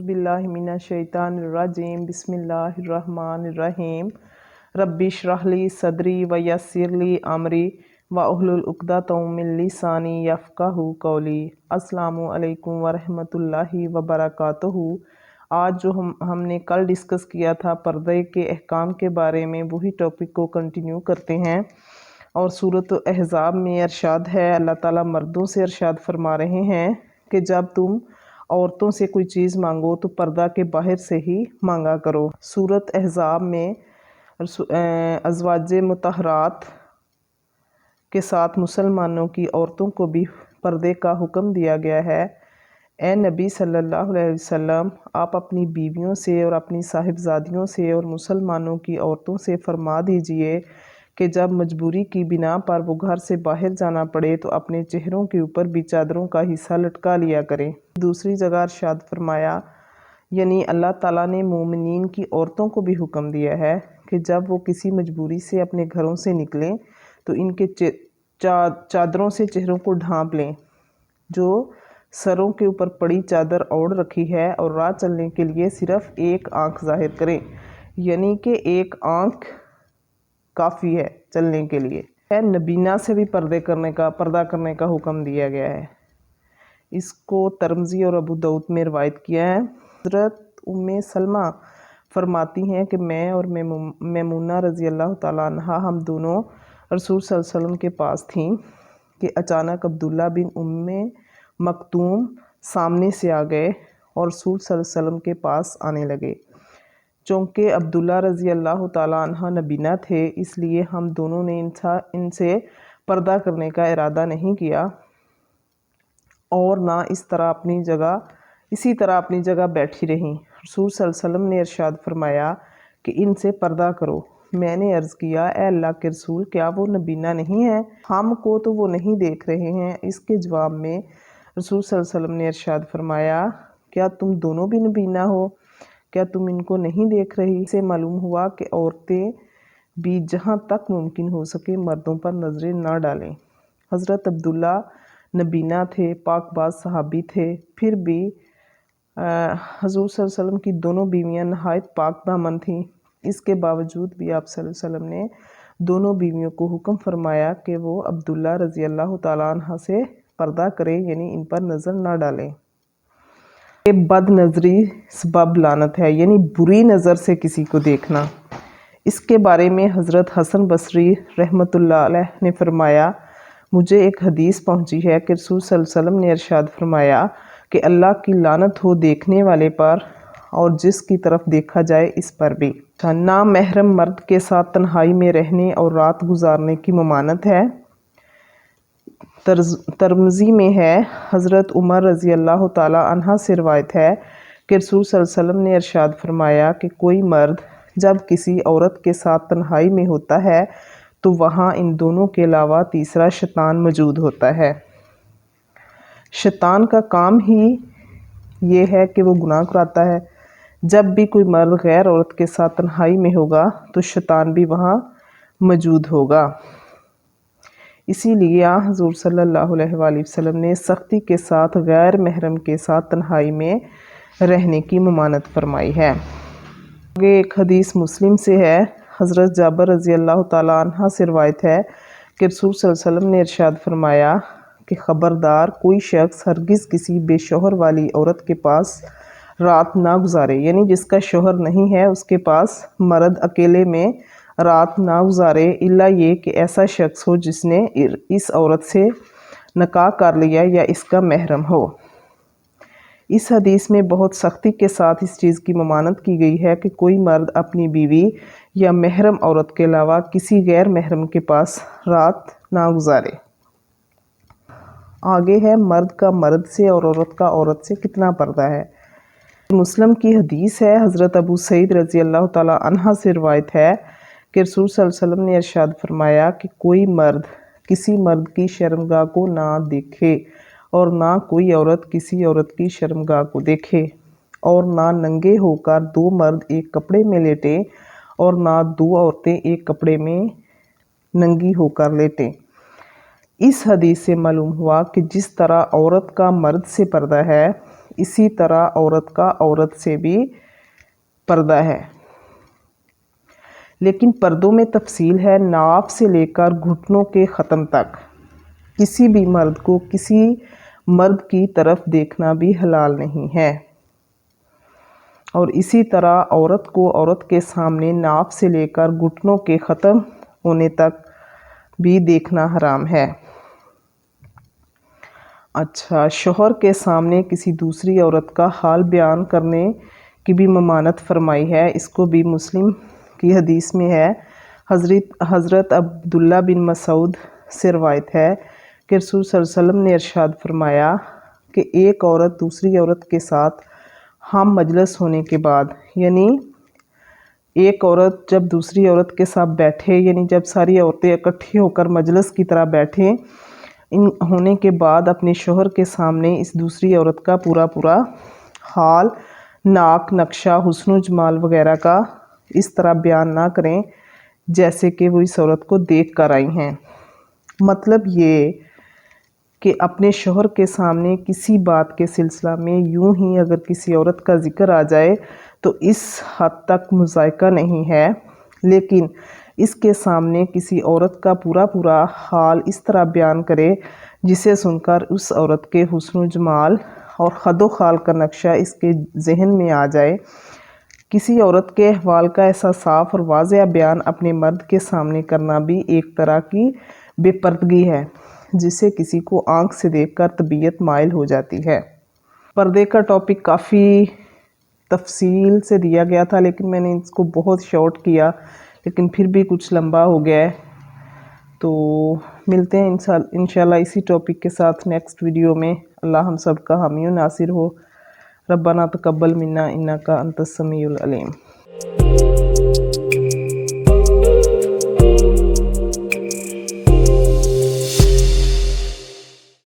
बिल्लाहि मिनश्शैतानिर्रजीम बिस्मिल्लाहिर्रहमानिर्रहीम रब्बिश्रह सदरी वयस्सिरली अमरी वाहलुल उक़दतम मिन लिसानी यफ़क़हू क़ौली। अस्सलामु अलैकुम वरहमतुल्लाहि वबरकातुहू। आज जो हमने कल डिस्कस किया था पर्दे के अहकाम के बारे में, वही टॉपिक को कंटिन्यू करते हैं। और सूरत अहज़ाब में इरशाद है, अल्लाह ताला मर्दों से इरशाद फरमा रहे हैं कि जब तुम औरतों से कोई चीज़ मांगो तो पर्दा के बाहर से ही मांगा करो। सूरत अहज़ाब में अज़वाज मुतहरात के साथ मुसलमानों की औरतों को भी पर्दे का हुक्म दिया गया है। ए नबी सल्लल्लाहु अलैहि वसल्लम, आप अपनी बीवियों से और अपनी साहिबजादियों से और मुसलमानों की औरतों से फरमा दीजिए कि जब मजबूरी की बिना पर वो घर से बाहर जाना पड़े तो अपने चेहरों के ऊपर भी चादरों का हिस्सा लटका लिया करें। दूसरी जगह इरशाद फरमाया, यानी अल्लाह ताला ने मोमिनीन की औरतों को भी हुक्म दिया है कि जब वो किसी मजबूरी से अपने घरों से निकलें तो इनके चादरों से चेहरों को ढांप लें, जो सरों के ऊपर पड़ी चादर ओढ़ रखी है, और राह चलने के लिए सिर्फ एक आँख ज़ाहिर करें, यानी कि एक आँख काफ़ी है चलने के लिए। नबीना से भी पर्दा करने का हुक्म दिया गया है। इसको तिरमिज़ी और अबू दाऊद में रवायत किया है। हज़रत उम्मे सलमा फरमाती हैं कि मैं और मैमूना रज़ी अल्लाह ताला अन्हा हम दोनों रसूल सल्लल्लाहु अलैहि वसल्लम के पास थीं कि अचानक अब्दुल्ला बिन उम्मे मकतूम सामने से आ गए और रसूल सल्लल्लाहु अलैहि वसल्लम के पास आने लगे। चूँकि अब्दुल्ला रज़ी अल्लाह ताला अन्हा नबीना थे, इसलिए हम दोनों ने इनसे पर्दा करने का इरादा नहीं किया और ना इसी तरह अपनी जगह बैठी रहीं। रसूल सल्लल्लाहु अलैहि वसल्लम ने इरशाद फरमाया कि इनसे पर्दा करो। मैंने अर्ज़ किया, ए अल्लाह के रसूल, क्या वो नबीना नहीं है? हमको तो वो नहीं देख रहे हैं। इसके जवाब में रसूल सल्लल्लाहु अलैहि वसल्लम ने इरशाद फरमाया, क्या तुम दोनों भी नबीना हो? क्या तुम इनको नहीं देख रही? से मालूम हुआ कि औरतें भी जहाँ तक मुमकिन हो सके मर्दों पर नज़रें ना डालें। हज़रत अब्दुल्ला नबीना थे, पाकबाज सहाबी थे, फिर भी हुज़ूर सल्लल्लाहु अलैहि वसल्लम की दोनों बीवियाँ नहायत पाक दामन थीं। इसके बावजूद भी आप सल्लल्लाहु अलैहि वसल्लम ने दोनों बीवियों को हुक्म फरमाया कि वो अब्दुल्ला रज़ी अल्लाह ताला अन्हा से पर्दा करें, यानी इन पर नज़र ना डालें। ये बद नज़री सबब लानत है, यानी बुरी नज़र से किसी को देखना। इसके बारे में हज़रत हसन बसरी रहमतुल्लाह अलैह ने फरमाया, मुझे एक हदीस पहुंची है कि रसूल सल्लल्लाहु अलैहि वसल्लम ने इरशाद फरमाया कि अल्लाह की लानत हो देखने वाले पर और जिसकी तरफ देखा जाए इस पर भी। ना महरम मर्द के साथ तन्हाई में रहने और रात गुजारने की ममानत है। तिरमिज़ी में है, हज़रत उमर रज़ी अल्लाह ताला अन्हा से रवायत है कि रसूल सल्लल्लाहु अलैहि वसल्लम ने इरशाद फरमाया कि कोई मर्द जब किसी औरत के साथ तन्हाई में होता है तो वहाँ इन दोनों के अलावा तीसरा शैतान मौजूद होता है। शैतान का काम ही ये है कि वो गुनाह कराता है। जब भी कोई मर्द गैर औरत के साथ तन्हाई में होगा तो शैतान भी वहाँ मौजूद होगा। इसीलिए हुज़ूर सल्लल्लाहु अलैहि वसल्लम ने सख्ती के साथ गैर महरम के साथ तन्हाई में रहने की ममानत फरमाई है। आगे एक हदीस मुस्लिम से है, हज़रत जाबर रज़ी अल्लाह ताला अन्हा से रवायत है कि रसूल सल्लल्लाहु अलैहि वसल्लम ने इरशाद फरमाया कि ख़बरदार, कोई शख्स हरगिज़ किसी बेशोहर वाली औरत के पास रात ना गुजारे, यानी जिसका शोहर नहीं है उसके पास मर्द अकेले में रात ना गुजारे, इल्ला ये कि ऐसा शख्स हो जिसने इस औरत से निकाह कर लिया या इसका महरम हो। इस हदीस में बहुत सख्ती के साथ इस चीज़ की ममानत की गई है कि कोई मर्द अपनी बीवी या महरम औरत के अलावा किसी गैर महरम के पास रात ना गुजारे। आगे है मर्द का मर्द से और औरत का औरत से कितना पर्दा है। मुस्लिम की हदीस है, हज़रत अबू सईद रज़ी अल्लाह ताला अन्हा से रवायत है कि रसूल सल्लल्लाहु अलैहि वसल्लम ने इरशाद फरमाया कि कोई मर्द किसी मर्द की शर्मगाह को ना देखे और ना कोई औरत किसी औरत की शर्मगाह को देखे, और ना नंगे होकर दो मर्द एक कपड़े में लेटें और ना दो औरतें एक कपड़े में नंगी होकर लेटें। इस हदीस से मालूम हुआ कि जिस तरह औरत का मर्द से पर्दा है, اسی طرح عورت کا عورت سے بھی پردہ ہے، لیکن پردوں میں تفصیل ہے۔ ناف سے لے کر گھٹنوں کے ختم تک کسی بھی مرد کو کسی مرد کی طرف دیکھنا بھی حلال نہیں ہے، اور اسی طرح عورت کو عورت کے سامنے ناف سے لے کر گھٹنوں کے ختم ہونے تک بھی دیکھنا حرام ہے۔ اچھا، شوہر کے سامنے کسی دوسری عورت کا حال بیان کرنے کی بھی ممانعت فرمائی ہے۔ اس کو بھی مسلم کی حدیث میں ہے۔ حضرت عبداللہ بن مسعود سے روایت ہے کہ رسول صلی اللہ علیہ وسلم نے ارشاد فرمایا کہ ایک عورت دوسری عورت کے ساتھ ہم مجلس ہونے کے بعد، یعنی ایک عورت جب دوسری عورت کے ساتھ بیٹھے، یعنی جب ساری عورتیں اکٹھی ہو کر مجلس کی طرح بیٹھیں، ہونے کے بعد اپنے شوہر کے سامنے اس دوسری عورت کا پورا حال، ناک، نقشہ، حسن و جمال وغیرہ کا اس طرح بیان نہ کریں جیسے کہ وہ اس عورت کو دیکھ کر آئی ہیں۔ مطلب یہ کہ اپنے شوہر کے سامنے کسی بات کے سلسلہ میں یوں ہی اگر کسی عورت کا ذکر آ جائے تو اس حد تک مضائقہ نہیں ہے، لیکن اس کے سامنے کسی عورت کا پورا حال اس طرح بیان کرے جسے سن کر اس عورت کے حسن و جمال اور خد و خال کا نقشہ اس کے ذہن میں آ جائے۔ کسی عورت کے احوال کا ایسا صاف اور واضح بیان اپنے مرد کے سامنے کرنا بھی ایک طرح کی بے پردگی ہے جسے کسی کو آنکھ سے دیکھ کر طبیعت مائل ہو جاتی ہے۔ پردے کا ٹاپک کافی تفصیل سے دیا گیا تھا، لیکن میں نے اس کو بہت شارٹ کیا، لیکن پھر بھی کچھ لمبا ہو گیا ہے۔ تو ملتے ہیں انشاءاللہ اسی ٹاپک کے ساتھ نیکسٹ ویڈیو میں۔ اللہ ہم سب کا حامی و ناصر ہو۔ ربنا تقبل منا انک انت السمیع العلیم۔